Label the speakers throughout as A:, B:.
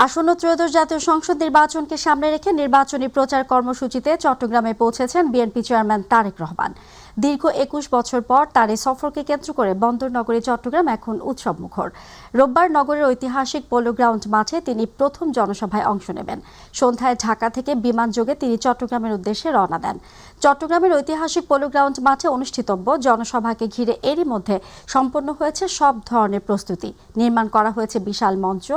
A: আসন্ন ত্রয়োদশ জাতীয় সংসদ নির্বাচনকে সামনে রেখে নির্বাচনী প্রচার কর্মসূচিতে চট্টগ্রামে পৌঁছেছেন বিএনপি চেয়ারম্যান তারেক রহমান। দীর্ঘ ২১ বছর পর তার এই সফরকে কেন্দ্র করে বন্দর নগরী চট্টগ্রাম এখন উৎসবমুখর। রোববার নগরের ঐতিহাসিক পোলো গ্রাউন্ড মাঠে তিনি প্রথম জনসভায় অংশ নেবেন। সন্ধ্যায় ঢাকা থেকে বিমানযোগে তিনি চট্টগ্রামের উদ্দেশ্যে রওনা দেন। চট্টগ্রামের ঐতিহাসিক পোলো গ্রাউন্ড মাঠে অনুষ্ঠিতব্য জনসভাকে ঘিরে এরই মধ্যে সম্পন্ন হয়েছে সব ধরনের প্রস্তুতি। নির্মাণ করা হয়েছে বিশাল মঞ্চ,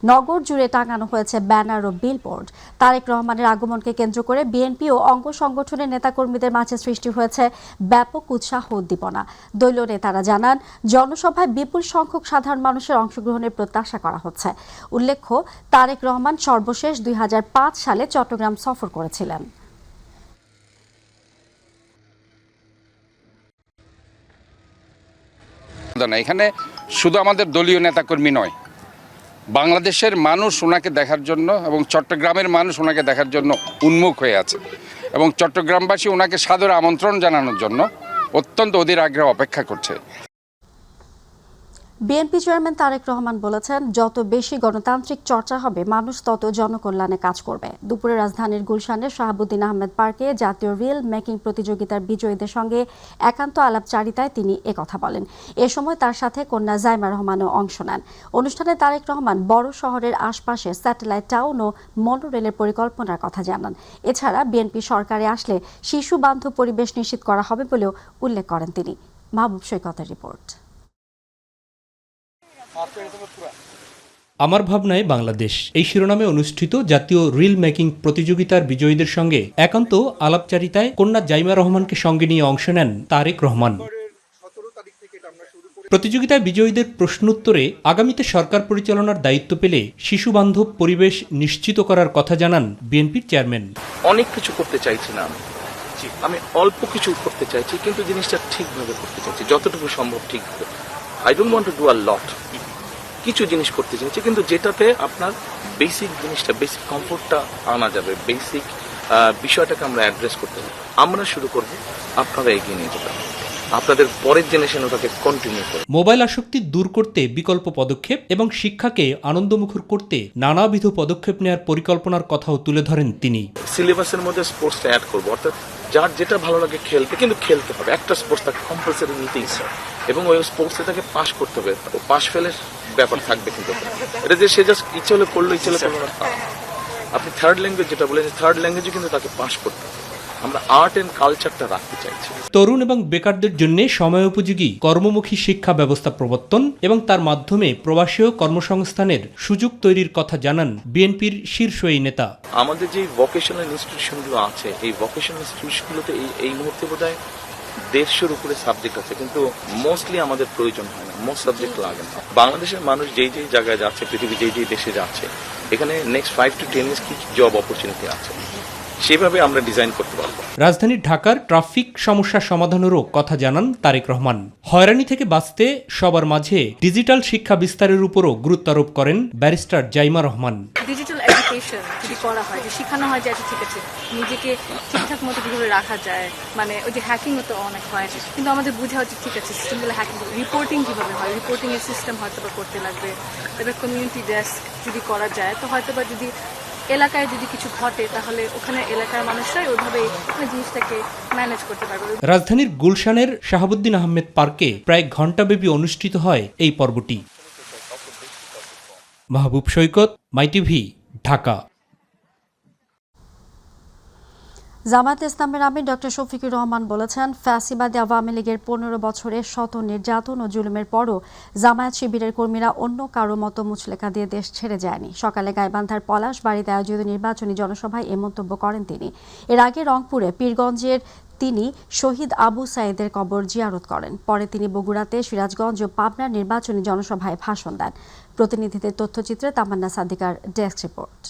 A: নগর জুড়ে টাঙানো হয়েছে ব্যানার ও বিলবোর্ড। তারেক রহমানের আগমনকে কেন্দ্র করে বিএনপি ও অঙ্গ সংগঠনের নেতাকর্মীদের মাঝে সৃষ্টি হয়েছে ব্যাপক উৎসাহ উদ্দীপনা। দলীয় নেতারা জানান, জনসভায় বিপুল সংখ্যক সাধারণ মানুষের অংশগ্রহণের প্রত্যাশা করা হচ্ছে। উল্লেখ্য, তারেক রহমান সর্বশেষ ২০০৫ সালে চট্টগ্রাম সফর করেছিলেন।
B: এখানে শুধু আমাদের দলীয় নেতাকর্মী নয়, বাংলাদেশের মানুষ ওনাকে দেখার জন্য এবং চট্টগ্রামের মানুষ ওনাকে দেখার জন্য উন্মুখ হয়ে আছে এবং চট্টগ্রামবাসী ওনাকে সাদর আমন্ত্রণ জানানোর জন্য অত্যন্ত অধীর আগ্রহে অপেক্ষা করছে।
A: বিএনপি চেয়ারম্যান তারেক রহমান বলেছেন, যত বেশি গণতান্ত্রিক চর্চা হবে মানুষ তত জনকল্যাণে কাজ করবে। দুপুরে রাজধানীর গুলশানের শাহাবুদ্দিন আহমেদ পার্কে জাতীয় রিল মেকিং প্রতিযোগিতার বিজয়ীদের সঙ্গে একান্ত আলাপচারিতায় তিনি একথা বলেন। এ সময় তার সাথে কন্যা জাইমা রহমানও অংশ নেন। অনুষ্ঠানে তারেক রহমান বড় শহরের আশপাশে স্যাটেলাইট টাউন ও মনোরেলের পরিকল্পনার কথা জানান। এছাড়া বিএনপি সরকারে আসলে শিশু বান্ধব পরিবেশ নিশ্চিত করা হবে বলেও উল্লেখ করেন তিনি। মাহবুব সৈকতের রিপোর্ট।
C: আমার ভাবনায় বাংলাদেশ এই শিরোনামে অনুষ্ঠিত জাতীয় রিল মেকিং প্রতিযোগিতার বিজয়ীদের সঙ্গে একান্ত আলাপচারিতায় কন্যা জাইমা রহমানকে সঙ্গে নিয়ে অংশ নেন তারেক রহমান। প্রতিযোগিতায় বিজয়ীদের প্রশ্নোত্তরে আগামীতে সরকার পরিচালনার দায়িত্ব পেলে শিশুবান্ধব পরিবেশ নিশ্চিত করার কথা জানান বিএনপির চেয়ারম্যান।
D: অনেক কিছু করতে চাইছি না, আমি অল্প কিছু করতে চাইছি, কিন্তু জিনিসটা ঠিকভাবে করতে চাইছি, যতটুকু সম্ভব ঠিকভাবে। I don't want to do a lot. কিছু জিনিস করতে চাইছি, কিন্তু যেটাতে আপনার বেসিক জিনিসটা, বেসিক কমফোর্টটা আনা যাবে, বেসিক বিষয়টাকে আমরা অ্যাড্রেস করতে হবে। আমরা শুরু করব, আপনারা এগিয়ে নিয়ে যাবেন, আপনাদের পরের জেনারেশন ওটাকে কন্টিনিউ করবে।
C: মোবাইল আসক্তি দূর করতে বিকল্প পদক্ষেপ এবং শিক্ষাকে আনন্দমুখর করতে নানাবিধ পদক্ষেপ নেওয়ার পরিকল্পনার কথাও তুলে ধরেন তিনি।
D: সিলেবাসের মধ্যে স্পোর্টসটা অ্যাড করবো, অর্থাৎ যার যেটা ভালো লাগে খেলতে, কিন্তু খেলতে হবে, একটা স্পোর্টস তাকে কম্পালসারি নিতেই চায় এবং ওই স্পোর্টসে তাকে পাস করতে হবে। ও পাস ফেলের ব্যাপার থাকবে, কিন্তু এটা যে সে জাস্ট ইচ্ছে হলে করলো, ইচ্ছে হলে করলো না। আপনি থার্ড ল্যাঙ্গুয়েজ যেটা বলেছেন, থার্ড ল্যাঙ্গুয়েজে কিন্তু তাকে পাস করতে হবে। আমরা আর্ট এন্ড কালচারটা রাখতে চাইছি।
C: তরুণ এবং বেকারদের জন্য সময়োপযোগী কর্মমুখী শিক্ষা ব্যবস্থা প্রবর্তন এবং তার মাধ্যমে প্রবাসী কর্মসংস্থানের সুযোগ তৈরির কথা জানান বিএনপির শীর্ষ এই নেতা।
D: আমাদের যে ভোকেশনাল ইনস্টিটিউশনগুলো আছে, এই ভোকেশনাল ইনস্টিটিউশনগুলোতে এই মুহূর্তে বোধহয় 150-র উপরে সাবজেক্ট আছে, কিন্তু মোস্টলি আমাদের প্রয়োজন হয় না, মোস্ট সাবজেক্ট লাগে না। বাংলাদেশের মানুষ যেই জায়গায় যাচ্ছে, পৃথিবী যেই দেশে যাচ্ছে, এখানে নেক্সট 5 to 10 years কি জব অপরচুনিটি আছে, সেভাবে আমরা ডিজাইন করতে পারবো।
C: রাজধানী ঢাকার ট্রাফিক সমস্যা সমাধানেরও কথা জানান তারেক রহমান। হয়রানি থেকে বাঁচতে সবার মাঝে ডিজিটাল শিক্ষা বিস্তারের উপরও গুরুত্ব আরোপ করেন barrister Zaima Rahman.
E: Digital education যদি করা হয়, যে শেখানো হয় যে ঠিক আছে নিজেকে ঠিকঠাক মতো কিভাবে রাখা যায়, মানে ওই যে হ্যাকিংও তো অনেক হয়, কিন্তু আমাদের বোঝা হচ্ছে ঠিক আছে সিস্টেমগুলো হ্যাকিং, রিপোর্টিং কিভাবে হয়, রিপোর্টিং এর সিস্টেম হয়তো বা করতে লাগবে। তবে কমিউনিটি ডেস্ক যদি করা যায়, তো হয়তো বা যদি এলাকায় যদি কিছু ঘটে, তাহলে ওখানে এলাকার মানুষরাই ওইভাবে জিনিসটাকে ম্যানেজ করতে পারবে।
C: রাজধানীর গুলশানের শাহাবুদ্দিন আহমেদ পার্কে প্রায় ঘণ্টাব্যাপী অনুষ্ঠিত হয় এই পর্বটি। মাহবুব সৈকত, মাই টিভি, ঢাকা।
A: জামায়াতে ইসলামের আমির ডক্টর শফিকুর রহমান বলেছেন, ফ্যাসিবাদী আওয়ামী লীগের 15 বছরের শত নির্যাতন ও জুলুমের পরও জামায়াত শিবিরের কর্মীরা অন্য কারো মতো মুচলেখা দিয়ে দেশ ছেড়ে যায়নি। সকালে গাইবান্ধার পলাশ বাড়িতে আয়োজিত নির্বাচনী জনসভায় এ মন্তব্য করেন তিনি। এর আগে রংপুরে পীরগঞ্জের তিনি শহীদ আবু সাইদের কবর জিয়ারত করেন। পরে তিনি বগুড়াতে, সিরাজগঞ্জ ও পাবনার নির্বাচনী জনসভায় ভাষণ দেন। প্রতিনিধিদের তথ্যচিত্রে তামান্না সাদিকার ডেস্ক রিপোর্ট।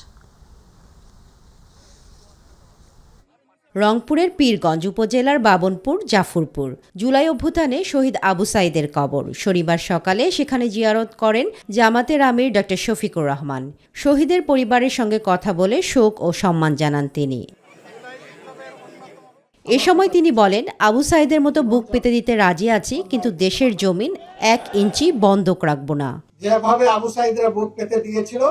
F: রংপুরের পীরগঞ্জ উপজেলার বাবনপুর জাফরপুর জুলাই অভ্যুত্থানে শহীদ আবু সাইদের কবর শনিবার সকালে সেখানে জিয়ারত করেন জামাতের আমির ডক্টর শফিকুর রহমান। শহীদের পরিবারের সঙ্গে কথা বলে শোক ও সম্মান জানান তিনি। এ সময় তিনি বলেন, আবু সাইদের মতো বুক পেতে দিতে রাজি আছি, কিন্তু দেশের জমিন 1 ইঞ্চি বন্ধক রাখব না।
G: যেভাবে আবু সাইদরা বুক পেতে দিয়েছিল,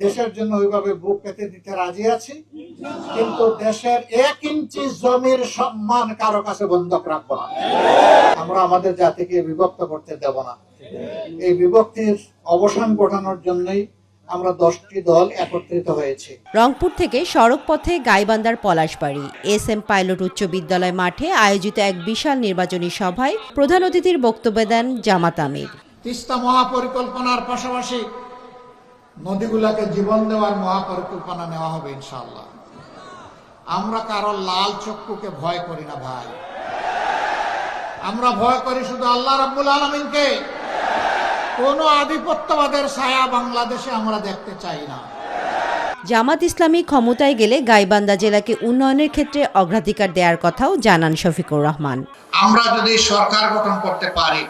G: দেশের জন্য ওইভাবে বুক পেতে দিতে রাজি আছি, কিন্তু দেশের 1 ইঞ্চি জমির সম্মান কারো কাছে বন্ধক রাখবো না। আমরা আমাদের জাতিকে বিভক্ত করতে দেব না। এই বিভক্তির অবসান ঘটানোর জন্যই আমরা 10টি দল একত্রিত হয়েছি।
F: রংপুর থেকে সড়ক পথে গাইবান্ধার পলাশবাড়ি SM পাইলট উচ্চ বিদ্যালয় মাঠে আয়োজিত এক বিশাল নির্বাচনী সভায় প্রধান অতিথির বক্তব্য দেন জামাত আমির।
G: তিস্তা মহাপরিকল্পনার পাশাপাশি নদীগুলোকে জীবন দেওয়ার মহাপরিকল্পনা নেওয়া হবে ইনশাআল্লাহ। আমরা কারো লাল চক্ষুকে ভয় করি না ভাই, আমরা ভয় করি শুধু আল্লাহ রাব্বুল আলামিনকে। কোন আধিপত্যবাদের ছায়া বাংলাদেশে আমরা দেখতে চাই না।
F: জামাত ইসলামী ক্ষমতায় গেলে গাইবান্ধা জেলাকে উন্নয়নের ক্ষেত্রে অগ্রাধিকার দেওয়ার কথাও জানান শফিকুর রহমান।
G: আমরা যদি সরকার গঠন করতে পারি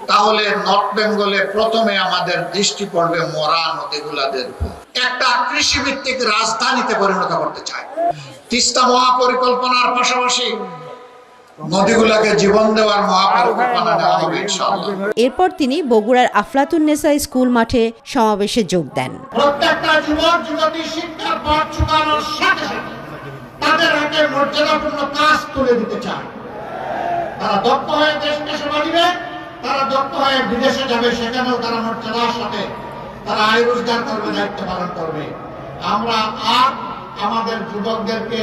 G: তাহলে নর্থ বেঙ্গলে প্রথমে আমাদের দৃষ্টি পড়বে মরা নদীগুলাদের উপর। একটা কৃষিভিত্তিক রাজধানীতে পরিণত করতে চাই। তিস্তা মহাপরিকল্পনার পাশাপাশি নদীগুলোকে জীবন দেওয়ার মহাপরিকল্পনা নেওয়া হবে ইনশাআল্লাহ।
F: এরপর তিনি বগুড়ার আফলাতুন্নেসা স্কুল মাঠে সমাবেশে যোগ দেন।
G: প্রত্যেকটা যুবক যুবতী শিক্ষার পথ চুকানোর সাথে সাথে তাদের হাতে মর্যাদাপূর্ণ কাজ তুলে দিতে চায়। তারা দক্ষ হয়ে দেশকে সেবা দিবে, তারা দক্ষ হয়ে বিদেশে যাবে, সেখানেও তারা মর্যাদার সাথে তারা আয় রোজগার করবে, দায়িত্ব পালন করবে। আমরা আর আমাদের যুবকদেরকে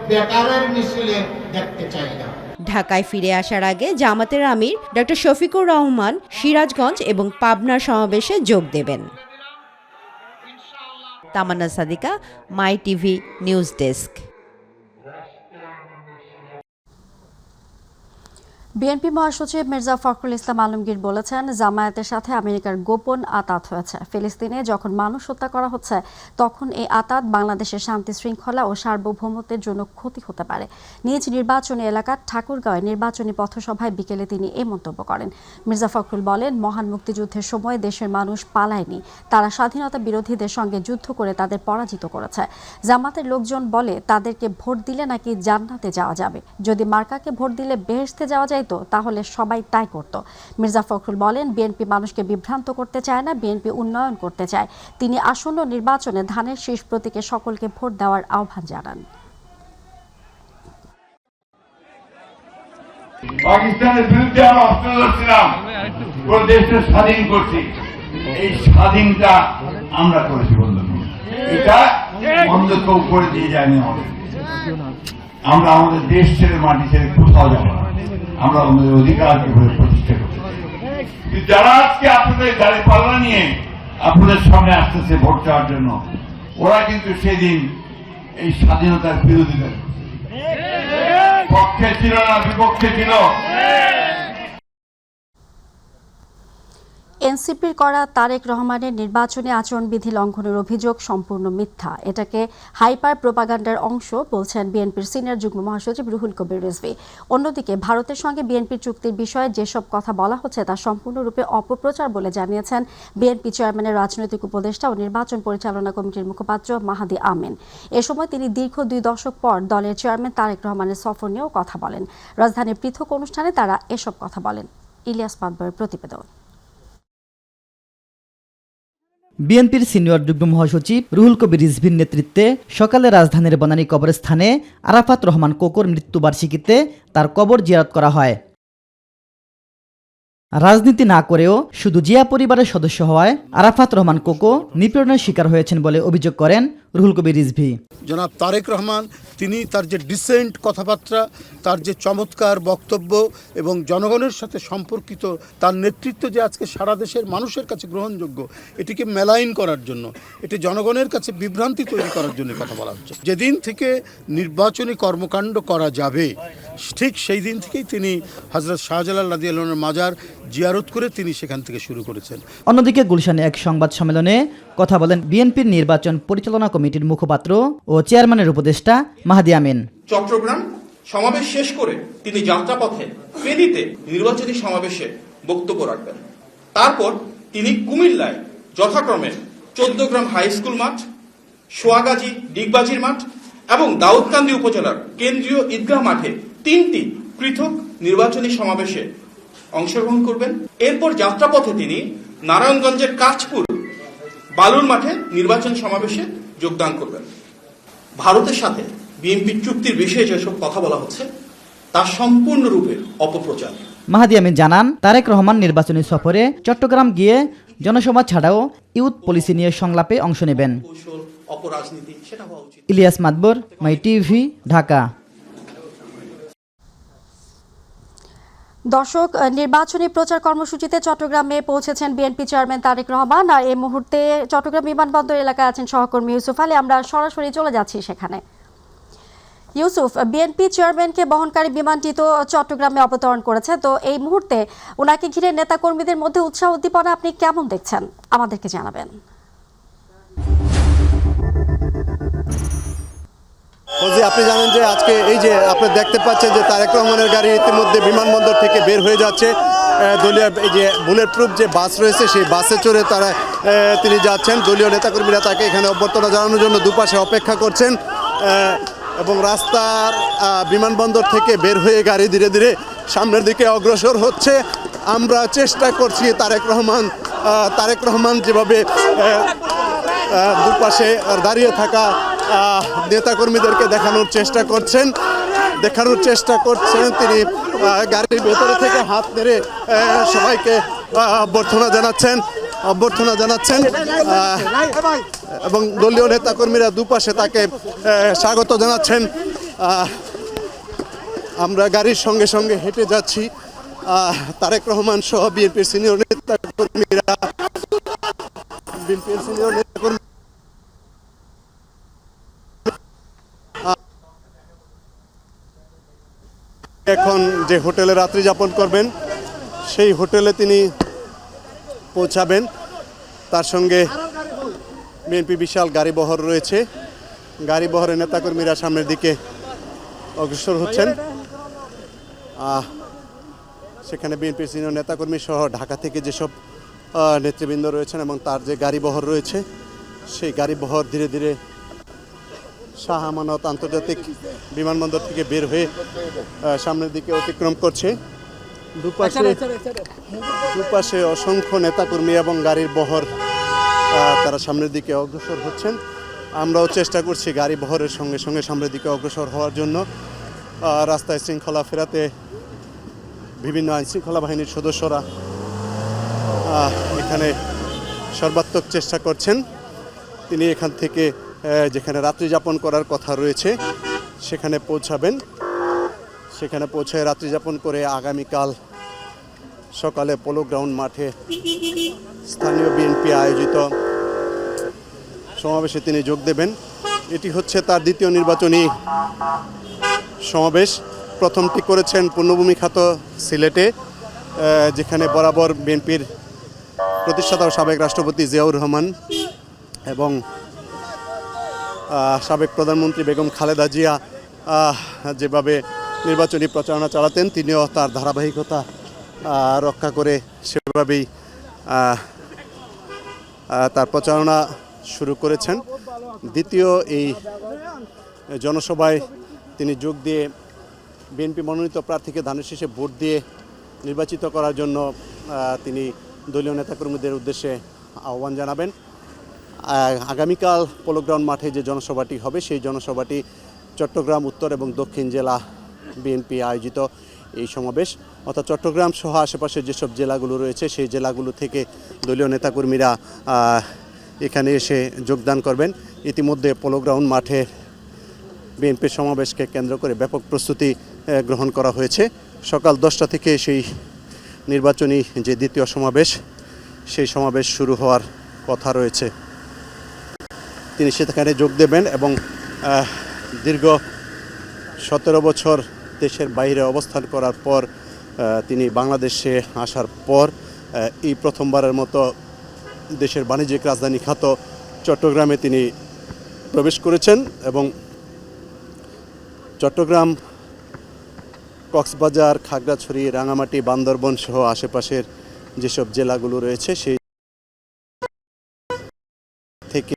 G: বেকারের মিছিলে দেখতে চাই না।
F: ঢাকায় ফিরে আসার আগে জামাতের আমির ডক্টর শফিকুর রহমান সিরাজগঞ্জ এবং পাবনার সমাবেশে যোগ দেবেন। তামান্না সাদিকা, মাই টিভি নিউজ ডেস্ক।
A: বিএনপি মহাসচিব মির্জা ফখরুল ইসলাম আলমগীর বলেছেন, জামায়াতের সাথে আমেরিকার গোপন আতাত হয়েছে। ফিলিস্তিনে যখন মানুষ হত্যা করা হচ্ছে তখন এই আতাত বাংলাদেশের শান্তি শৃঙ্খলা ও সার্বভৌমত্বের জন্য ক্ষতি হতে পারে। নিজ নির্বাচনী এলাকার ঠাকুরগাঁওয়ে নির্বাচনী পথসভায় বিকেলে তিনি এই মন্তব্য করেন। মির্জা ফখরুল বলেন, মহান মুক্তিযুদ্ধের সময় দেশের মানুষ পালায়নি, তারা স্বাধীনতা বিরোধীদের সঙ্গে যুদ্ধ করে তাদের পরাজিত করেছে। জামাতের লোকজন বলে তাদেরকে ভোট দিলে নাকি জান্নাতে যাওয়া যাবে, যদি মার্কাকে ভোট দিলে বেহেশতে যাওয়া যায় তাহলে সবাই তাই করত। মির্জা ফখরুল বলেন, বিএনপি মানুষকে বিভ্রান্ত করতে চায় না, বিএনপি উন্নয়ন করতে চায়। তিনি আসন্ন নির্বাচনে ধানের শীষ প্রতীকে সকলকে ভোট দেওয়ার আহ্বান জানান।
H: পাকিস্তানের বিরুদ্ধে আমরা অস্ত্র ধরছিলাম, পুরো দেশটা স্বাধীন করছি। এই স্বাধীনটা আমরা করেছি বন্ধু, এটা বন্ধ কেউ করে দিয়ে যায়নি আমাদের। আমরা আমাদের দেশ ছেড়ে মাটি ছেড়ে কোথাও যাবো না, আমরা আমাদের অধিকারকে প্রতিষ্ঠা করতে চাই। যারা আজকে আপনাদের গাড়ি পাল্লা নিয়ে আপনাদের সামনে আসতেছে ভোট চাওয়ার জন্য, ওরা কিন্তু সেদিন এই স্বাধীনতার বিরোধিতা পক্ষে ছিল না, বিপক্ষে ছিল।
A: এনসিপির করা তারেক রহমানের নির্বাচনী আচরণবিধি লঙ্ঘনের অভিযোগ সম্পূর্ণ মিথ্যা। এটাকে হাইপার প্রোপাগান্ডার অংশ বলছেন বিএনপির সিনিয়র যুগ্ম মহাসচিব রুহুল কবির রিজভী। অন্যদিকে ভারতের সঙ্গে বিএনপির চুক্তির বিষয়ে যেসব কথা বলা হচ্ছে তা সম্পূর্ণরূপে অপপ্রচার বলে জানিয়েছেন বিএনপি চেয়ারম্যানের রাজনৈতিক উপদেষ্টা ও নির্বাচন পরিচালনা কমিটির মুখপাত্র মাহাদি আমিন। এ সময় তিনি দীর্ঘ 2 দশক পর দলের চেয়ারম্যান তারেক রহমানের সফর নিয়েও কথা বলেন। রাজধানীর পৃথক অনুষ্ঠানে তারা এসব কথা বলেন। ইলিয়াস পাতবরের প্রতিবেদন।
I: বিএনপির সিনিয়র যুগ্ম মহাসচিব রুহুল কবির রিজভীর নেতৃত্বে সকালে রাজধানীর বনানী কবরস্থানে আরাফাত রহমান কোকোর মৃত্যুবার্ষিকীতে তার কবর জিয়ারত করা হয়। রাজনীতি না করেও শুধু জিয়া পরিবারের সদস্য হওয়ায় আরাফাত রহমান কোকো নিপীড়নের শিকার হয়েছেন বলে অভিযোগ করেন রুহুল কবির রিজভী।
J: জনাব তারেক রহমান তিনি তার যে ডিসেন্ট কথাবার্তা, তার যে চমৎকার বক্তব্য এবং জনগণের সাথে সম্পর্কিত তার নেতৃত্ব যে আজকে সারা দেশের মানুষের কাছে গ্রহণযোগ্য, এটিকে মেলাইন করার জন্য, এটি জনগণের কাছে বিভ্রান্তি তৈরি করার জন্য কথা বলা হচ্ছে। যেদিন থেকে নির্বাচনী কর্মকাণ্ড করা যাবে ঠিক সেই দিন থেকেই তিনি হযরত শাহজালাল রাদিয়াল্লাহু আনহুর মাজার জিয়ারত করে তিনি সেখান থেকে শুরু করেছেন।
I: অন্যদিকে গুলশানে এক সংবাদ সম্মেলনে কথা বলেন বিএনপির নির্বাচন পরিচালনা কমিটির মুখপাত্র ও চেয়ারম্যানের উপদেষ্টা মাহাদি আমিন।
K: চট্টগ্রাম সমাবেশ শেষ করে তিনি যাত্রাপথে ফেনীতে নির্বাচনী সমাবেশে বক্তব্য রাখবেন। তারপর তিনি কুমিল্লায় যথাক্রমে 14 গ্রাম হাই স্কুল মাঠ, সোয়াগাজী ডিগবাজির মাঠ এবং দাউদকান্দি উপজেলার কেন্দ্রীয় ঈদগাহ মাঠে 3টি পৃথক নির্বাচনী সমাবেশে অংশগ্রহণ করবেন। এরপর যাত্রাপথে তিনি নারায়ণগঞ্জের কাঁচপুর বালুর মাঠে নির্বাচন সমাবেশে যোগদান করবেন। ভারতের সাথে বিএনপির চুক্তির বিষয়ে যেসব কথা বলা হচ্ছে তা সম্পূর্ণরূপে অপপ্রচার।
I: মাহাদি আমিন জানান, তারেক রহমান নির্বাচনী সফরে চট্টগ্রাম গিয়ে জনসভা ছাড়াও ইউথ পলিসি নিয়ে সংলাপে অংশ নেবেন।
K: কৌশল, অপরাজনীতি সেটা হওয়া উচিত।
I: ইলিয়াস মাদবর, মাই টিভি, ঢাকা।
A: দর্শক, নির্বাচনী প্রচার কর্মসূচিতে চট্টগ্রামে পৌঁছেছেন বিএনপি চেয়ারম্যান তারেক রহমান। আর এই মুহূর্তে চট্টগ্রাম বিমানবন্দর এলাকায় আছেন সহকর্মী ইউসুফ আলী। আমরা সরাসরি চলে যাচ্ছি সেখানে। ইউসুফ, বিএনপি চেয়ারম্যানকে বহনকারী বিমানটি তো চট্টগ্রামে অবতরণ করেছে, তো এই মুহূর্তে ওনাকে ঘিরে নেতাকর্মীদের মধ্যে উৎসাহ উদ্দীপনা আপনি কেমন দেখছেন আমাদেরকে জানাবেন।
L: আপনি জানেন যে আজকে এই যে আপনি দেখতে পাচ্ছেন যে তারেক রহমানের গাড়ি ইতিমধ্যে বিমানবন্দর থেকে বের হয়ে যাচ্ছে। দলীয় এই যে বুলেট প্রুফ যে বাস রয়েছে সেই বাসে চড়ে তিনি যাচ্ছেন। দলীয় নেতাকর্মীরা তাকে এখানে অভ্যর্থনা জানানোর জন্য দুপাশে অপেক্ষা করছেন এবং রাস্তার বিমানবন্দর থেকে বের হয়ে গাড়ি ধীরে ধীরে সামনের দিকে অগ্রসর হচ্ছে। আমরা চেষ্টা করছি তারেক রহমান যেভাবে দুপাশে দাঁড়িয়ে থাকা নেতাকর্মীদেরকে দেখানোর চেষ্টা করছেন তিনি গাড়ির ভেতরে থেকে হাত নেড়ে সবাইকে অভ্যর্থনা জানাচ্ছেন এবং দলীয় নেতাকর্মীরা দুপাশে তাকে স্বাগত জানাচ্ছেন। আমরা গাড়ির সঙ্গে সঙ্গে হেঁটে যাচ্ছি। তারেক রহমান সহ বিএনপির সিনিয়র নেতাকর্মীরা এখন যে হোটেলে রাত্রি যাপন করবেন সেই হোটেলে তিনি পৌঁছাবেন। তার সঙ্গে বিএনপি বিশাল গাড়িবহর রয়েছে। গাড়িবহরের নেতাকর্মীরা সামনের দিকে অগ্রসর হচ্ছেন। সেখানে বিএনপির সিনিয়র নেতাকর্মী সহ ঢাকা থেকে যেসব নেতৃবৃন্দ রয়েছেন এবং তার যে গাড়িবহর রয়েছে সেই গাড়িবহর ধীরে ধীরে শাহ আমানত আন্তর্জাতিক বিমানবন্দর থেকে বের হয়ে সামনের দিকে অতিক্রম করছে। দুপাশে অসংখ্য নেতাকর্মী এবং গাড়ির বহর তারা সামনের দিকে অগ্রসর হচ্ছেন। আমরাও চেষ্টা করছি গাড়ি বহরের সঙ্গে সঙ্গে সামনের দিকে অগ্রসর হওয়ার জন্য। রাস্তায় শৃঙ্খলা ফেরাতে বিভিন্ন আইনশৃঙ্খলা বাহিনীর সদস্যরা এখানে সর্বাত্মক চেষ্টা করছেন। তিনি এখান থেকে যেখানে রাত্রি যাপন করার কথা রয়েছে সেখানে পৌঁছাবেন। সেখানে পৌঁছে রাত্রি যাপন করে আগামীকাল সকালে পোলো গ্রাউন্ড মাঠে স্থানীয় বিএনপি আয়োজিত সমাবেশে তিনি যোগ দেবেন। এটি হচ্ছে তার দ্বিতীয় নির্বাচনী সমাবেশ। প্রথমটি করেছেন পূর্ণভূমি খ্যাত সিলেটে, যেখানে বরাবর বিএনপির প্রতিষ্ঠাতা ও সাবেক রাষ্ট্রপতি জিয়াউর রহমান এবং সাবেক প্রধানমন্ত্রী বেগম খালেদা জিয়া যেভাবে নির্বাচনী প্রচারণা চালাতেন, তিনিও তার ধারাবাহিকতা রক্ষা করে সেভাবেই তার প্রচারণা শুরু করেছেন। দ্বিতীয় এই জনসভায় তিনি যোগ দিয়ে বিএনপি মনোনীত প্রার্থীকে ধানের শীষে ভোট দিয়ে নির্বাচিত করার জন্য তিনি দলীয় নেতাকর্মীদের উদ্দেশ্যে আহ্বান জানাবেন। আগামীকাল পোলো গ্রাউন্ড মাঠে যে জনসভাটি হবে সেই জনসভাটি চট্টগ্রাম উত্তর এবং দক্ষিণ জেলা বিএনপি আয়োজিত এই সমাবেশ, অর্থাৎ চট্টগ্রাম সহ আশেপাশের যেসব জেলাগুলো রয়েছে সেই জেলাগুলো থেকে দলীয় নেতাকর্মীরা এখানে এসে যোগদান করবেন। ইতিমধ্যে পোলো গ্রাউন্ড মাঠে বিএনপির সমাবেশকে কেন্দ্র করে ব্যাপক প্রস্তুতি গ্রহণ করা হয়েছে। সকাল 10টা থেকে সেই নির্বাচনী যে দ্বিতীয় সমাবেশ সেই সমাবেশ শুরু হওয়ার কথা রয়েছে। তিনি সেখানে যোগ দেবেন এবং দীর্ঘ 17 বছর দেশের বাইরে অবস্থান করার পর তিনি বাংলাদেশে আসার পর এই প্রথমবারের মতো দেশের বাণিজ্যিক রাজধানী খ্যাত চট্টগ্রামে তিনি প্রবেশ করেছেন এবং চট্টগ্রাম, কক্সবাজার, খাগড়াছড়ি, রাঙামাটি, বান্দরবন সহ আশেপাশের যেসব জেলাগুলো রয়েছে সেই থেকে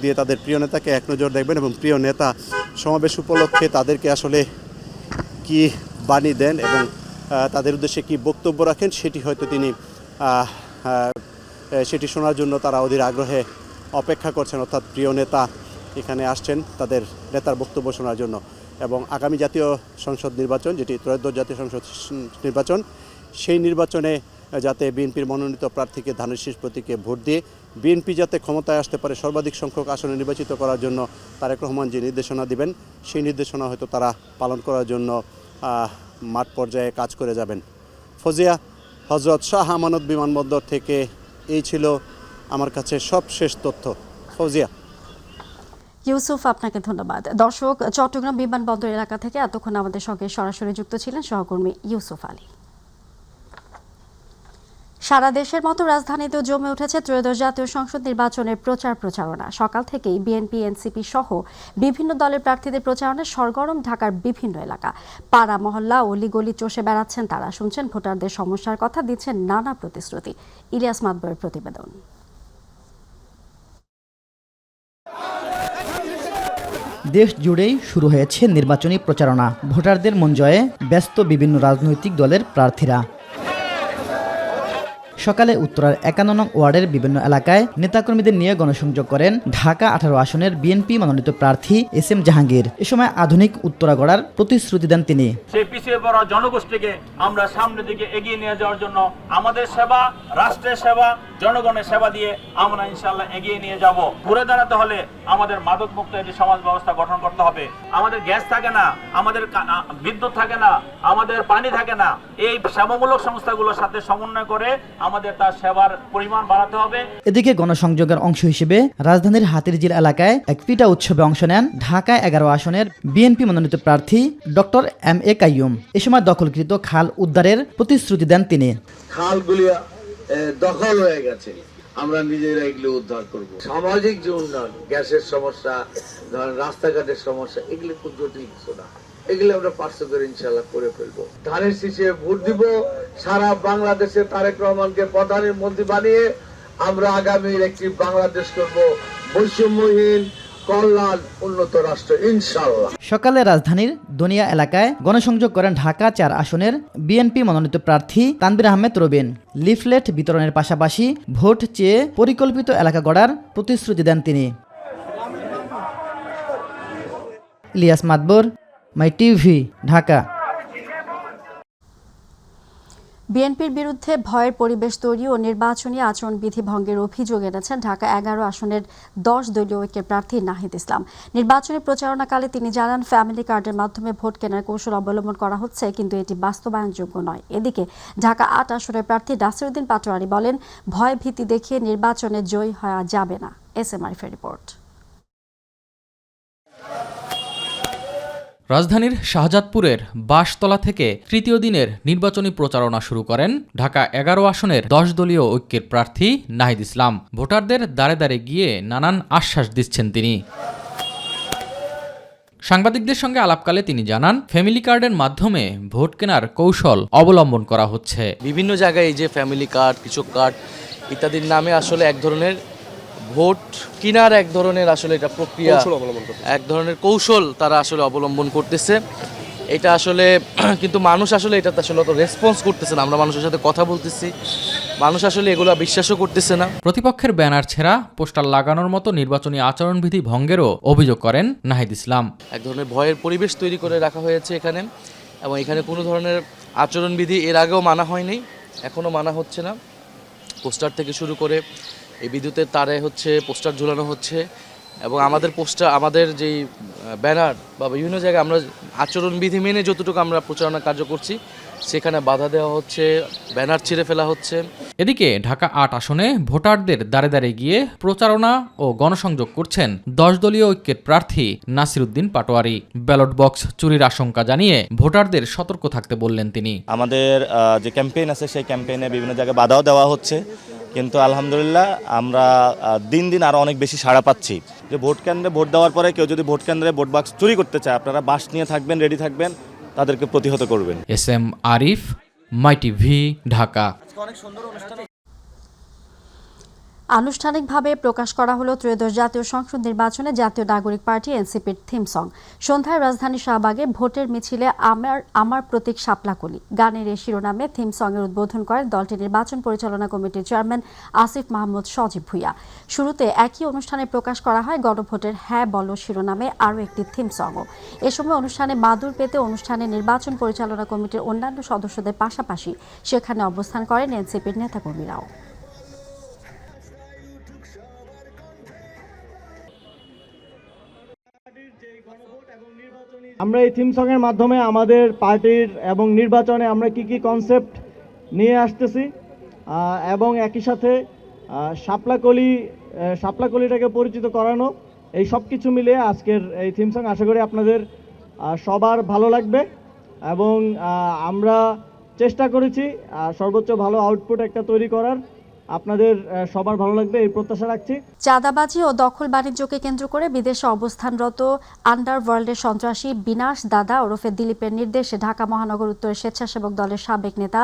L: দিয়ে তাদের প্রিয় নেতাকে এক নজর দেখবেন এবং প্রিয় নেতা সমাবেশ উপলক্ষে তাদেরকে আসলে কি বাণী দেন এবং তাদের উদ্দেশ্যে কি বক্তব্য রাখেন সেটি হয়তো তিনি সেটি শোনার জন্য তারা অধীর আগ্রহে অপেক্ষা করছেন। অর্থাৎ প্রিয় নেতা এখানে আসছেন তাদের নেতার বক্তব্য শোনার জন্য। এবং আগামী জাতীয় সংসদ নির্বাচন, যেটি ত্রয়োদশ জাতীয় সংসদ নির্বাচন, সেই নির্বাচনে যাতে বিএনপির মনোনীত প্রার্থীকে ধানের শীষ প্রতীকে ভোট দিয়ে বিএনপি যাতে ক্ষমতায় আসতে পারে, সর্বাধিক সংখ্যক আসনে নির্বাচিত করার জন্য তারেক রহমান যে নির্দেশনা দিবেন সেই নির্দেশনা হয়তো তারা পালন করার জন্য মাঠ পর্যায়ে কাজ করে যাবেন। ফজিয়া, হজরত শাহ আমানত বিমানবন্দর থেকে এই ছিল আমার কাছে সবশেষ তথ্য। ফজিয়া।
A: ইউসুফ, আপনাকে ধন্যবাদ। দর্শক, চট্টগ্রাম বিমানবন্দর এলাকা থেকে এতক্ষণ আমাদের সঙ্গে সরাসরি যুক্ত ছিলেন সহকর্মী ইউসুফ আলী। সারা দেশের মতো রাজধানীতেও জমে উঠেছে ত্রয়োদশ জাতীয় সংসদ নির্বাচনের প্রচারণা। সকাল থেকেই বিএনপি, এনসিপি সহ বিভিন্ন দলের প্রার্থীদের প্রচারণায় সরগরম ঢাকার বিভিন্ন এলাকা। পাড়া মহল্লা, অলিগলি চষে বেড়াচ্ছেন তারা, শুনছেন ভোটারদের সমস্যার কথা, দিচ্ছেন নানা প্রতিশ্রুতি। ইলিয়াস মাতবরের প্রতিবেদন।
I: দেশ জুড়েই শুরু হয়েছে নির্বাচনী প্রচারণা। ভোটারদের মন জয়ে ব্যস্ত বিভিন্ন রাজনৈতিক দলের প্রার্থীরা। সকালে উত্তরার ৫১ নং ওয়ার্ডের বিভিন্ন এলাকায় নেতাকর্মীদের নিয়ে গণসংযোগ করেন ঢাকা ১৮ আসনের বিএনপি মনোনীত প্রার্থী এস.এম. জাহাঙ্গীর। এ সময় আধুনিক উত্তরা গড়ার প্রতিশ্রুতি দেন তিনি।
M: সেই পিছিয়ে পড়া জনগোষ্ঠীকে আমরা সামনের দিকে এগিয়ে নিয়ে যাওয়ার জন্য আমাদের সেবা, রাষ্ট্রের সেবা, জনগণের সেবা দিয়ে আমরা ইনশাআল্লাহ এগিয়ে নিয়ে যাব। ঘুরে দাঁড়াতে হলে আমাদের মাদক মুক্ত একটি সমাজ ব্যবস্থা গঠন করতে হবে। আমাদের গ্যাস থাকে না, আমাদের বিদ্যুৎ থাকে না, আমাদের পানি থাকে না। এই সেবামূলক সংস্থাগুলোর সাথে সমন্বয় করে আমাদের তার সেবার পরিমাণ বাড়াতে হবে।
I: এদিকে গণসংযোগের অংশ হিসেবে রাজধানীর হাতিরঝিল এলাকায় এক পিটা উৎসবে অংশ নেন ঢাকা ১১ আসনের বিএনপি মনোনীত প্রার্থী ডক্টর এম.এ. কাইয়ুম। এ সময় দখলকৃত খাল উদ্ধারের প্রতিশ্রুতি দেন তিনি।
N: খালগুলি দখল হয়ে গেছে, আমরা নিজেরা এগুলো উদ্ধার করব। সামাজিক যে উন্নয়ন, গ্যাসের সমস্যা, ধরেন রাস্তাঘাটের সমস্যা, এগুলো খুব জটিল কিছু না, এগুলো আমরা পার্শ্ব করে ইনশাল্লাহ করে ফেলবো। ধানের শীষে ভোট দিব, সারা বাংলাদেশে তারেক রহমানকে প্রধানমন্ত্রী বানিয়ে আমরা আগামীর একটি বাংলাদেশ করব, বৈষম্যহীন, কল্যাণ, উন্নত রাষ্ট্র ইনশাআল্লাহ।
I: সকালে রাজধানীর দনিয়া এলাকায় গণসংযোগ করেন ঢাকা ৪ আসনের বিএনপি মনোনীত প্রার্থী তানভীর আহমেদ রবিন। লিফলেট বিতরণের পাশাপাশি ভোট চেয়ে পরিকল্পিত এলাকা গড়ার প্রতিশ্রুতি দেন তিনি। ইলিয়াস মাতবর, মাই টিভি, ঢাকা।
A: বিএনপির বিরুদ্ধে ভয়ের পরিবেশ তৈরি ও নির্বাচনী আচরণবিধি ভঙ্গের অভিযোগ এনেছেন ঢাকা ১১ আসনের ১০ দলীয় ঐক্যের প্রার্থী নাহিদ ইসলাম। নির্বাচনী প্রচারণাকালে তিনি জানান, ফ্যামিলি কার্ডের মাধ্যমে ভোট কেনার কৌশল অবলম্বন করা হচ্ছে, কিন্তু এটি বাস্তবায়নযোগ্য নয়। এদিকে ঢাকা ৮ আসনের প্রার্থী নাসিরউদ্দিন পাটোয়ারি বলেন, ভয় ভীতি দেখিয়ে নির্বাচনে জয়ী হওয়া যাবে না। এস.এম. আরিফের রিপোর্ট।
O: রাজধানীর শাহজাদপুরের বাঁশতলা থেকে তৃতীয় দিনের নির্বাচনী প্রচারণা শুরু করেন ঢাকা ১১ আসনের ১০ দলীয় ঐক্যের প্রার্থী নাহিদ ইসলাম। ভোটারদের দ্বারে দ্বারে গিয়ে নানান আশ্বাস দিচ্ছেন তিনি। সাংবাদিকদের সঙ্গে আলাপকালে তিনি জানান, ফ্যামিলি কার্ডের মাধ্যমে ভোট কেনার কৌশল অবলম্বন করা হচ্ছে।
P: বিভিন্ন জায়গায় এই যে ফ্যামিলি কার্ড, কৃষক কার্ড ইত্যাদির নামে আসলে এক ধরনের ভোট কেনার এক ধরনের আসলে এটা প্রক্রিয়া, এক ধরনের কৌশল তারা আসলে অবলম্বন করতেছে। এটা আসলে কিন্তু মানুষ আসলে এটাতে আসলে অত রেসপন্স করতেছে না। আমরা মানুষের সাথে কথা বলতেছি, মানুষ আসলে এগুলো বিশ্বাসও করতেছে না।
O: প্রতিপক্ষের ব্যানার ছেঁড়া, পোস্টার লাগানোর মতো নির্বাচনী আচরণবিধি ভঙ্গেরও অভিযোগ করেন নাহিদ ইসলাম।
P: এক ধরনের ভয়ের পরিবেশ তৈরি করে রাখা হয়েছে এখানে, এবং এখানে কোনো ধরনের আচরণবিধি এর আগেও মানা হয়নি, এখনও মানা হচ্ছে না। পোস্টার থেকে শুরু করে এই বিদ্যুতের তারে পোস্টার ঝুলানো হচ্ছে, এবং আমাদের যেই ব্যানার বা বিভিন্ন জায়গায় আমরা আচরণবিধি মেনে যতটুকু আমরা প্রচারণা কার্য করছি সেখানে বাধা দেওয়া হচ্ছে, ব্যানার ছিঁড়ে ফেলা হচ্ছে।
O: এদিকে ঢাকা ৮ আসনে ভোটারদের দ্বারে দ্বারে গিয়ে প্রচারণা ও গণসংযোগ করছেন ১০ দলীয় ঐক্যের প্রার্থী নাসিরউদ্দিন পাটোয়ারি। ব্যালট বক্স চুরির আশঙ্কা জানিয়ে ভোটারদের সতর্ক থাকতে বললেন তিনি।
Q: আমাদের যে ক্যাম্পেইন আছে সেই ক্যাম্পেইনে বিভিন্ন জায়গায় বাধাও দেওয়া হচ্ছে, কিন্তু আলহামদুলিল্লাহ আমরা দিন দিন আরও অনেক বেশি সাড়া পাচ্ছি। যে ভোট কেন্দ্রে ভোট দেওয়ার পরে কেউ যদি ভোট কেন্দ্রে ভোট বাক্স চুরি করতে চায়, আপনারা বাস নিয়ে থাকবেন, রেডি থাকবেন, তাদেরকে প্রতিহত করবেন।
O: এস.এম. আরিফ, মাই টিভি, ঢাকা।
A: আনুষ্ঠানিকভাবে প্রকাশ করা হলো ত্রয়োদশ জাতীয় সংসদ নির্বাচনে জাতীয় নাগরিক পার্টি এনসিপির থিম সং। সন্ধ্যায় রাজধানী শাহবাগে ভোটের মিছিলে আমার প্রতীক শাপলাকলি গানের এই শিরোনামে থিম সং এর উদ্বোধন করেন দলটির নির্বাচন পরিচালনা কমিটির চেয়ারম্যান আসিফ মাহমুদ সজীব ভুঁইয়া। শুরুতে একই অনুষ্ঠানে প্রকাশ করা হয় গণভোটের হ্যাঁ বলো শিরোনামে আরও একটি থিম সংও। এ সময় অনুষ্ঠানে মাদুর পেতে অনুষ্ঠানে নির্বাচন পরিচালনা কমিটির অন্যান্য সদস্যদের পাশাপাশি সেখানে অবস্থান করেন এনসিপির নেতাকর্মীরাও।
R: আমরা এই থিম সং এর মাধ্যমে আমাদের পার্টির এবং নির্বাচনে আমরা কি কি কনসেপ্ট নিয়ে আসতেছি এবং একই সাথে শাপলাকলিটাকে পরিচিত করানো, এই সব কিছু মিলিয়ে আজকের এই থিম সং আশা করি আপনাদের সবার ভালো লাগবে এবং আমরা চেষ্টা করেছি সর্বোচ্চ ভালো আউটপুট একটা তৈরি করার। আপনাদের সবার ভালো লাগবে এই প্রত্যাশা রাখছি।
A: চাঁদাবাজি ও দখল বাণিজ্যকে কেন্দ্র করে বিদেশে অবস্থানরত আন্ডারওয়ার্ল্ডের সন্ত্রাসী বিনাশ দাদা ওরফে দিলীপের নির্দেশে ঢাকা মহানগর উত্তরের স্বেচ্ছাসেবক দলের সাবেক নেতা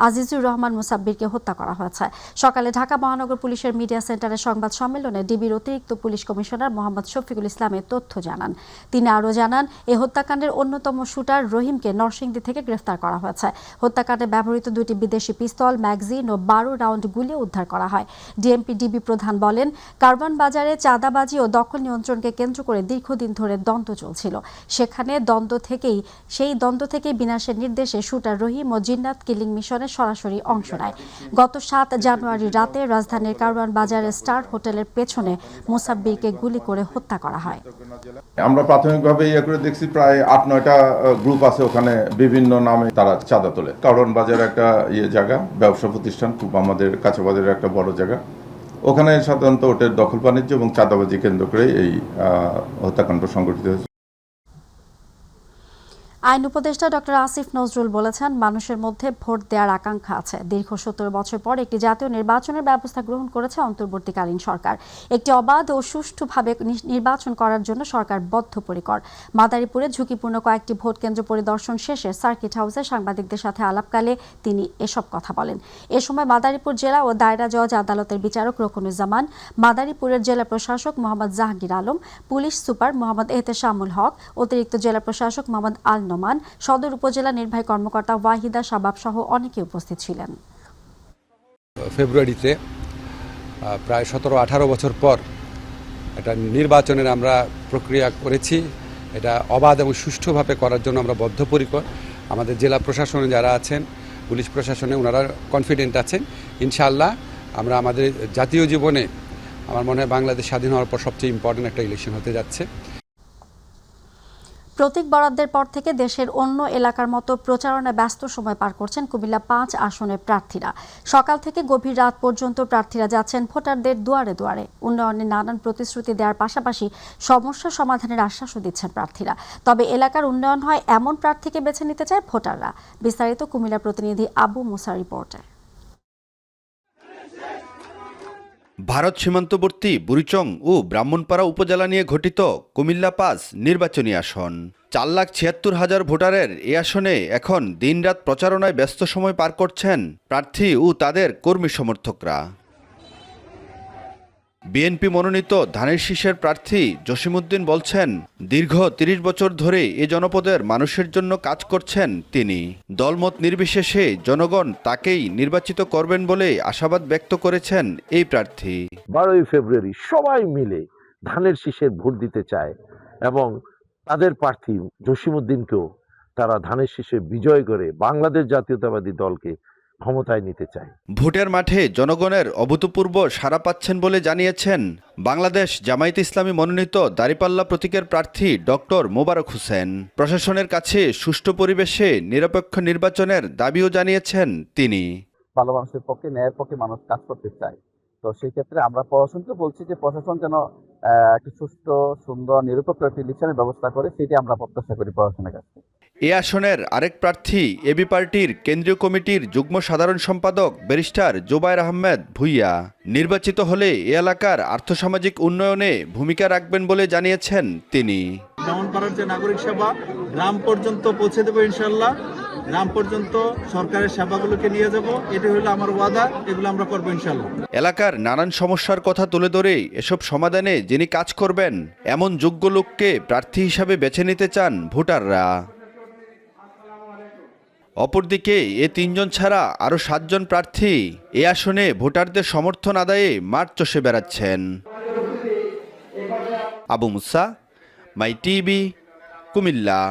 A: আজিজুর রহমান মুসাব্বিরকে হত্যা করা হয়েছে। সকালে ঢাকা মহানগর পুলিশের মিডিয়া সেন্টারে সংবাদ সম্মেলনে ডিবির অতিরিক্ত পুলিশ কমিশনার মোহাম্মদ শফিকুল ইসলামের তথ্য জানান। তিনি আরও জানান, এই হত্যাকাণ্ডের অন্যতম শুটার রহিমকে নরসিংদী থেকে গ্রেফতার করা হয়েছে। হত্যাকাণ্ডে ব্যবহৃত 2টি বিদেশি পিস্তল, ম্যাগজিন ও 12 রাউন্ড গুলি উদ্ধার করা হয়। ডিএমপি ডিবি প্রধান বলেন, কারওয়ান বাজারে চাঁদাবাজি ও দখল নিয়ন্ত্রণকে কেন্দ্র করে দীর্ঘদিন ধরে দ্বন্দ্ব চলছিল। সেই দ্বন্দ্ব থেকেই বিনাশের নির্দেশে শুটার রহিম ও জিন্নাত কিলিং মিশনে সরাসরি অংশ নেয়। গত 7 জানুয়ারি রাতে রাজধানীর কারওয়ান বাজারের স্টার হোটেলের পেছনে মুসাব্বিরকে গুলি করে হত্যা করা হয়।
S: আমরা প্রাথমিকভাবে ইয়ে করে দেখছি প্রায় 8-9টা গ্রুপ আছে, ওখানে বিভিন্ন নামে তারা চাঁদা তোলে। কারওয়ান বাজার একটা জায়গা, ব্যবসা প্রতিষ্ঠান, খুব আমাদের কাছে বাজারের একটা বড় জায়গা। ওখানে সাধারণত ওটের দখল বাণিজ্য এবং চাঁদাবাজি কেন্দ্র করে এই হত্যাকাণ্ড সংঘটিত হয়েছে।
A: আইন উপদেষ্টা ডক্টর আসিফ নজরুল বলেছেন, মানুষের মধ্যে ভোট দেওয়ার আকাঙ্ক্ষা আছে। দীর্ঘ 17 বছর পর একটি জাতীয় নির্বাচনের ব্যবস্থা গ্রহণ করেছে অন্তর্বর্তীকালীন সরকার। একটি অবাধ ও সুষ্ঠুভাবে নির্বাচন করার জন্য সরকার বদ্ধপরিকর। মাদারীপুরে ঝুঁকিপূর্ণ কয়েকটি ভোট কেন্দ্র পরিদর্শন শেষে সার্কিট হাউসে সাংবাদিকদের সাথে আলাপকালে তিনি এসব কথা বলেন। এ সময় মাদারীপুর জেলা ও দায়রা জজ আদালতের বিচারক রকুনুজ্জামান, মাদারীপুরের জেলা প্রশাসক মোহাম্মদ জাহাঙ্গীর আলম, পুলিশ সুপার মোহাম্মদ এহতেশামুল হক, অতিরিক্ত জেলা প্রশাসক মোহাম্মদ আল নোমান, সদর উপজেলা নির্বাহী কর্মকর্তা ওয়াহিদা শাবাব সহ অনেকে উপস্থিত ছিলেন।
T: ফেব্রুয়ারিতে প্রায় 17-18 বছর পর একটা নির্বাচনের আমরা প্রক্রিয়া করেছি। এটা অবাধ এবং সুষ্ঠুভাবে করার জন্য আমরা বদ্ধপরিকর। আমাদের জেলা প্রশাসনে যারা আছেন, পুলিশ প্রশাসনে ওনারা কনফিডেন্ট আছেন। ইনশাআল্লাহ আমরা আমাদের জাতীয় জীবনে আমার মনে হয় বাংলাদেশ স্বাধীন হওয়ার পর সবচেয়ে ইম্পর্টেন্ট একটা ইলেকশন হতে যাচ্ছে।
A: প্রতীক বরাদ্দের পর থেকে দেশের অন্য এলাকার মতো প্রচারণায় ব্যস্ত সময় পার করছেন কুমিল্লা 5 আসনের প্রার্থীরা। সকাল থেকে গভীর রাত পর্যন্ত প্রার্থীরা যাচ্ছেন ভোটারদের দুয়ারে দুয়ারে। উন্নয়নের নানান প্রতিশ্রুতি দেওয়ার পাশাপাশি সমস্যা সমাধানের আশ্বাসও দিচ্ছেন প্রার্থীরা। তবে এলাকার উন্নয়ন হয় এমন প্রার্থীকে বেছে নিতে চায় ভোটাররা। বিস্তারিত কুমিল্লা প্রতিনিধি আবু মুসা রিপোর্টে।
U: ভারত সীমান্তবর্তী বুড়িচং ও ব্রাহ্মণপাড়া উপজেলা নিয়ে গঠিত কুমিল্লা 5 নির্বাচনী আসন। 4,76,000 ভোটারের এই আসনে এখন দিনরাত প্রচারণায় ব্যস্ত সময় পার করছেন প্রার্থী ও তাদের কর্মী সমর্থকরা। বিএনপি মনোনীত ধানের শীষের প্রার্থী জসিমউদ্দিন বলছেন, দীর্ঘ 30 বছর ধরে এ জনপদের মানুষের জন্য কাজ করছেন তিনি। দলমত নির্বিশেষে জনগণ তাকেই নির্বাচিত করবেন বলে আশাবাদ ব্যক্ত করেছেন এই প্রার্থী।
V: 12ই ফেব্রুয়ারি সবাই মিলে ধানের শীষের ভোট দিতে চায় এবং তাদের প্রার্থী জসিমউদ্দিনকেও তারা ধানের শীষে বিজয় করে বাংলাদেশ জাতীয়তাবাদী দলকে ক্ষমতায় নিতে চায়।
U: ভোটের মাঠে জনগণের অভূতপূর্ব সাড়া পাচ্ছেন বলে জানিয়েছেন বাংলাদেশ জামায়াতে ইসলামী মনোনীত দাঁড়িপাল্লা প্রতীকের প্রার্থী ডক্টর মোবারক হোসেন। প্রশাসনের কাছে সুষ্ঠু পরিবেশে নিরপেক্ষ নির্বাচনের দাবিও জানিয়েছেন তিনি।
W: ভালো মানুষের পক্ষে, ন্যায়ের পক্ষে মানুষ কাজ করতে চায়। তো সেই ক্ষেত্রে আমরা প্রশাসনকে বলছি যে প্রশাসন যেন একটি সুষ্ঠু, সুন্দর, নিরপেক্ষ একটি ইলেকশনের ব্যবস্থা করে, সেটি আমরা প্রত্যাশা করি প্রশাসনের কাছে।
U: এ আসনের আরেক প্রার্থী এবি পার্টির কেন্দ্রীয় কমিটির যুগ্ম সাধারণ সম্পাদক ব্যারিস্টার জোবায়ের আহমেদ ভুইয়া নির্বাচিত হলে এ এলাকার আর্থসামাজিক উন্নয়নে ভূমিকা রাখবেন বলে জানিয়েছেন তিনি।
X: ব্রাহ্মণপাড়ার যে নাগরিক সেবা গ্রাম পর্যন্ত পৌঁছে দেবো ইনশাআল্লাহ।
B: গ্রাম পর্যন্ত সরকারের সেবাগুলোকে নিয়ে যাব। এটি হলো আমার ওয়াদা, এগুলো আমরা করবো ইনশাল্লাহ।
U: এলাকার নানান সমস্যার কথা তুলে ধরে এসব সমাধানে যিনি কাজ করবেন এমন যোগ্য লোককে প্রার্থী হিসাবে বেছে নিতে চান ভোটাররা। অপরদিকে এ 3 জন ছাড়া আরও 7 জন প্রার্থী এ আসনে ভোটারদের সমর্থন আদায়ে মাঠ চষে বেড়াচ্ছেন। আবু মুসা, মাই টিভি, কুমিল্লা।